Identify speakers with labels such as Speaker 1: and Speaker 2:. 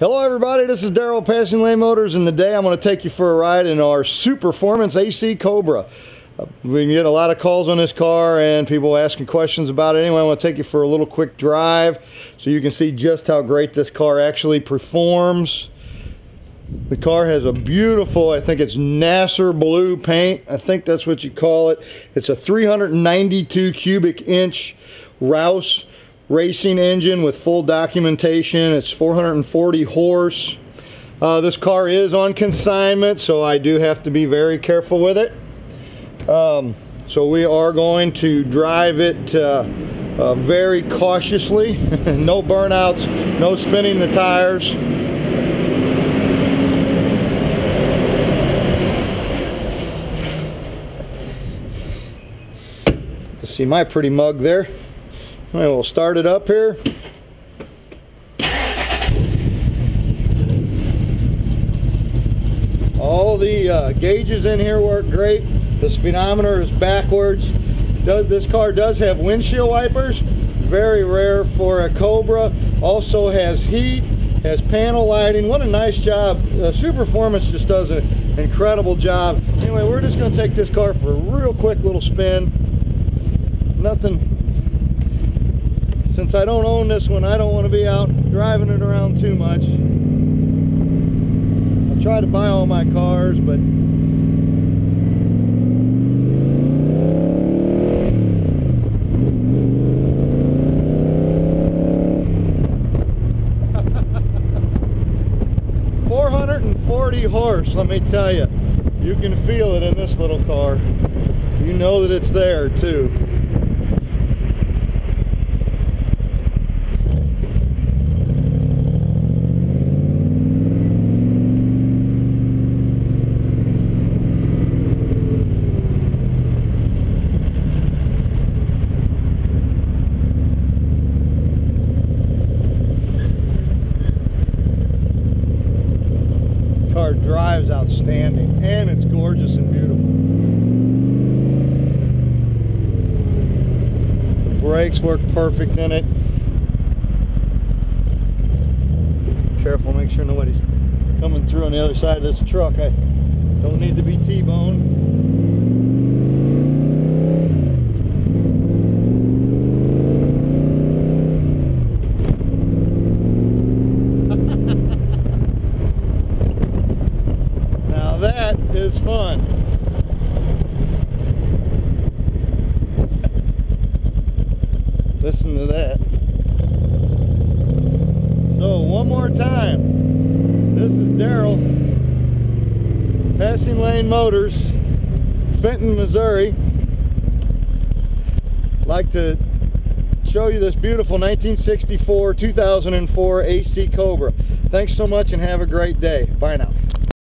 Speaker 1: Hello everybody, this is Daryl, Passing Lane Motors, and today I'm going to take you for a ride in our Superformance AC Cobra. We get a lot of calls on this car and people asking questions about it. Anyway, I want to take you for a little quick drive so you can see just how great this car actually performs. The car has a beautiful, I think it's Nasser blue paint. I think that's what you call it. It's a 392 cubic inch Rouse racing engine with full documentation. It's 440 horse. This car is on consignment, so I do have to be very careful with it. So we are going to drive it very cautiously. No burnouts, no spinning the tires. See my pretty mug there. We'll start it up here. All the gauges in here work great. The speedometer is backwards. This car does have windshield wipers. Very rare for a Cobra. Also has heat, has panel lighting. What a nice job. Superformance just does an incredible job. Anyway, we're just going to take this car for a real quick little spin. Nothing. Since I don't own this one, I don't want to be out driving it around too much. I try to buy all my cars, but .440 horse, let me tell you. You can feel it in this little car. You know that it's there too. Car drives outstanding, and it's gorgeous and beautiful. The brakes work perfect in it. Careful, make sure nobody's coming through on the other side of this truck. I don't need to be T-boned. That is fun. Listen to that. So one more time, this is Daryl, Passing Lane Motors, Fenton, Missouri. I'd like to show you this beautiful 1964 2004 AC Cobra. Thanks so much and have a great day. Bye now.